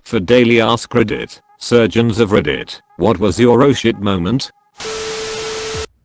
For daily ask Reddit, surgeons of Reddit, what was your oh shit moment?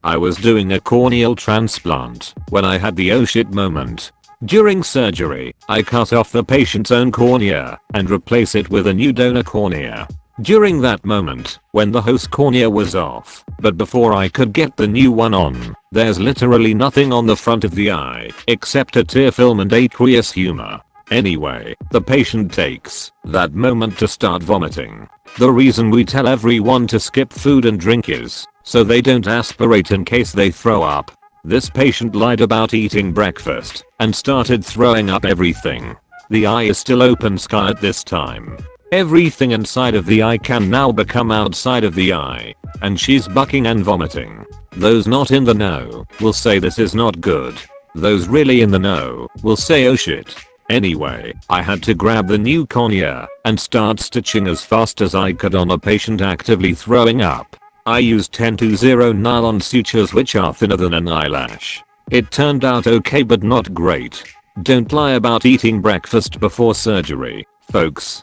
I was doing a corneal transplant when I had the oh shit moment. During surgery, I cut off the patient's own cornea and replace it with a new donor cornea. During that moment, when the host cornea was off, but before I could get the new one on, there's literally nothing on the front of the eye except a tear film and aqueous humor. Anyway, the patient takes that moment to start vomiting. The reason we tell everyone to skip food and drink is so they don't aspirate in case they throw up. This patient lied about eating breakfast and started throwing up everything. The eye is still open sky at this time. Everything inside of the eye can now become outside of the eye, and she's bucking and vomiting. Those not in the know will say this is not good. Those really in the know will say oh shit. Anyway, I had to grab the new cornea and start stitching as fast as I could on a patient actively throwing up. I used 10-0 nylon sutures which are thinner than an eyelash. It turned out okay but not great. Don't lie about eating breakfast before surgery, folks.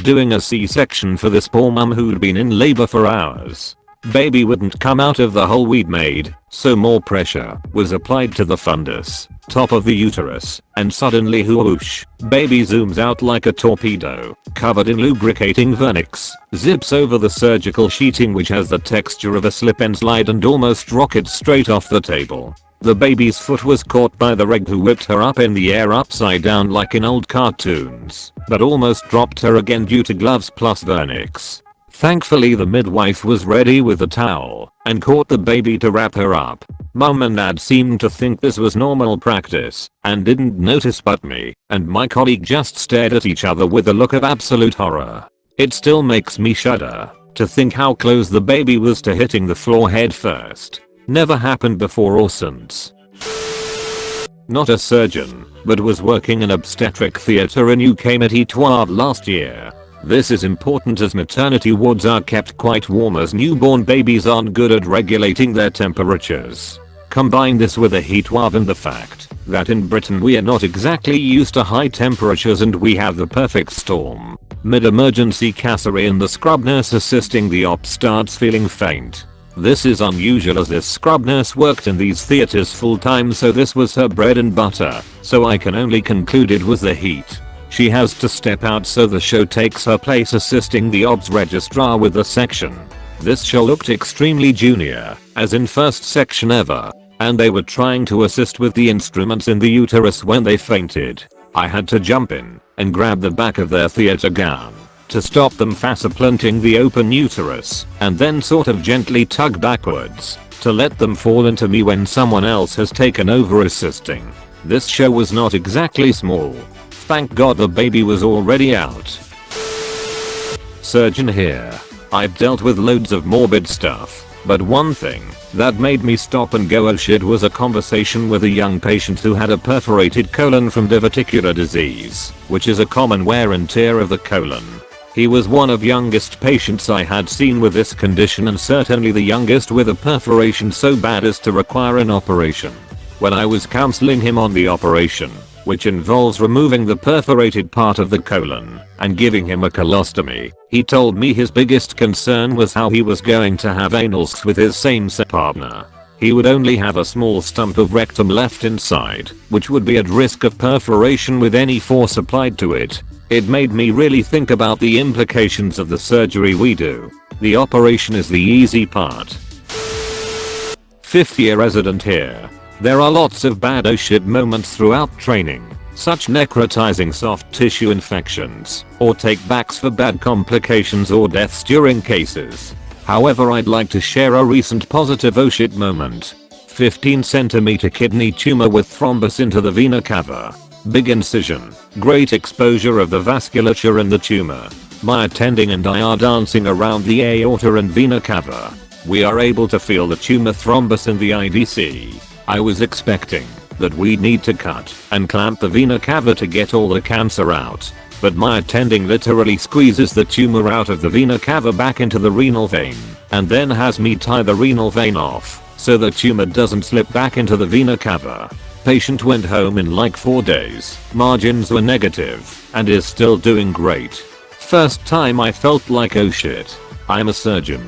Doing a C-section for this poor mum who'd been in labor for hours. Baby wouldn't come out of the hole we'd made, so more pressure was applied to the fundus, top of the uterus, and suddenly whoosh, baby zooms out like a torpedo, covered in lubricating vernix, zips over the surgical sheeting which has the texture of a slip and slide and almost rockets straight off the table. The baby's foot was caught by the reg who whipped her up in the air upside down like in old cartoons, but almost dropped her again due to gloves plus vernix. Thankfully the midwife was ready with a towel and caught the baby to wrap her up. Mum and dad seemed to think this was normal practice and didn't notice, but me and my colleague just stared at each other with a look of absolute horror. It still makes me shudder to think how close the baby was to hitting the floor head first. Never happened before or since. Not a surgeon, but was working in obstetric theatre in UK at Etoile last year. This is important as maternity wards are kept quite warm as newborn babies aren't good at regulating their temperatures. Combine this with a heat wave and the fact that in Britain we are not exactly used to high temperatures and we have the perfect storm. Mid-emergency Cassery and the scrub nurse assisting the op starts feeling faint. This is unusual as this scrub nurse worked in these theatres full time, so this was her bread and butter, so I can only conclude it was the heat. She has to step out so the show takes her place assisting the obs registrar with the section. This show looked extremely junior, as in first section ever, and they were trying to assist with the instruments in the uterus when they fainted. I had to jump in and grab the back of their theatre gown to stop them fasciplanting the open uterus and then sort of gently tug backwards to let them fall into me when someone else has taken over assisting. This show was not exactly small. Thank God the baby was already out. Surgeon here. I've dealt with loads of morbid stuff, but one thing that made me stop and go oh shit was a conversation with a young patient who had a perforated colon from diverticular disease, which is a common wear and tear of the colon. He was one of youngest patients I had seen with this condition and certainly the youngest with a perforation so bad as to require an operation. When I was counseling him on the operation, which involves removing the perforated part of the colon and giving him a colostomy, he told me his biggest concern was how he was going to have anal sex with his same-sex partner. He would only have a small stump of rectum left inside, which would be at risk of perforation with any force applied to it. It made me really think about the implications of the surgery we do. The operation is the easy part. 5th year resident here. There are lots of bad oh shit moments throughout training, such necrotizing soft tissue infections, or takebacks for bad complications or deaths during cases. However, I'd like to share a recent positive oh shit moment. 15 cm kidney tumor with thrombus into the vena cava. Big incision, great exposure of the vasculature in the tumor. My attending and I are dancing around the aorta and vena cava. We are able to feel the tumor thrombus in the IVC. I was expecting that we'd need to cut and clamp the vena cava to get all the cancer out, but my attending literally squeezes the tumor out of the vena cava back into the renal vein, and then has me tie the renal vein off so the tumor doesn't slip back into the vena cava. patient went home in like 4 days, margins were negative, and is still doing great. First time I felt like oh shit, I'm a surgeon.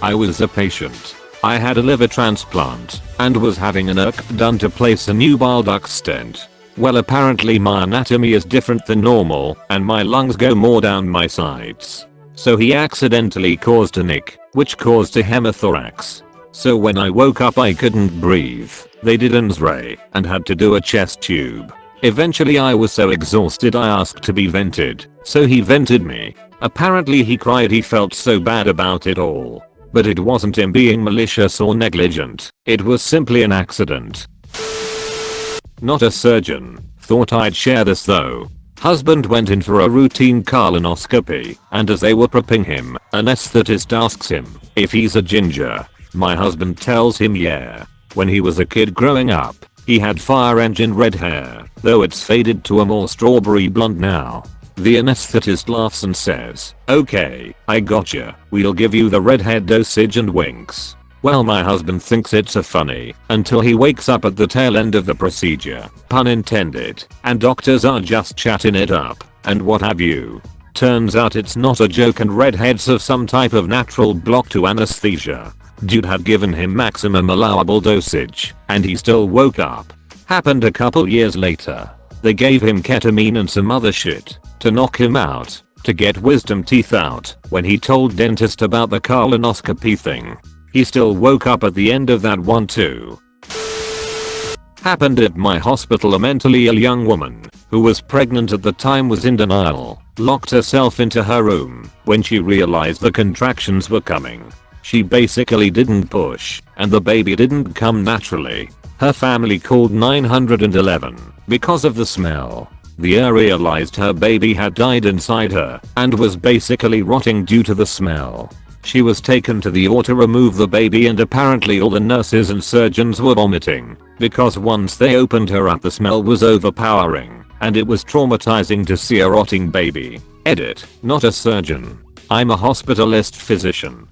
I was a patient. I had a liver transplant and was having an ERC done to place a new bile duct stent. Well, apparently my anatomy is different than normal and my lungs go more down my sides. So he accidentally caused a nick, which caused a hemothorax. So when I woke up I couldn't breathe. They did an X-ray and had to do a chest tube. Eventually I was so exhausted I asked to be vented, so he vented me. Apparently he cried, he felt so bad about it all. But it wasn't him being malicious or negligent, it was simply an accident. Not a surgeon. Thought I'd share this though. Husband went in for a routine colonoscopy, and as they were prepping him, anesthetist asks him if he's a ginger. My husband tells him yeah. When he was a kid growing up, he had fire engine red hair, though it's faded to a more strawberry blonde now. The anesthetist laughs and says, okay, I gotcha, we'll give you the redhead dosage, and winks. Well, my husband thinks it's a funny until he wakes up at the tail end of the procedure, pun intended, and doctors are just chatting it up and what have you. Turns out it's not a joke and redheads have some type of natural block to anesthesia. Dude had given him maximum allowable dosage and he still woke up. Happened a couple years later. They gave him ketamine and some other shit to knock him out, to get wisdom teeth out. When he told dentist about the colonoscopy thing, he still woke up at the end of that one too. Happened at my hospital. A mentally ill young woman who was pregnant at the time was in denial, locked herself into her room when she realized the contractions were coming. She basically didn't push and the baby didn't come naturally. Her family called 911 because of the smell. The realized her baby had died inside her and was basically rotting due to the smell. She was taken to the OR to remove the baby, and apparently all the nurses and surgeons were vomiting because once they opened her up the smell was overpowering and it was traumatizing to see a rotting baby. Edit, not a surgeon. I'm a hospitalist physician.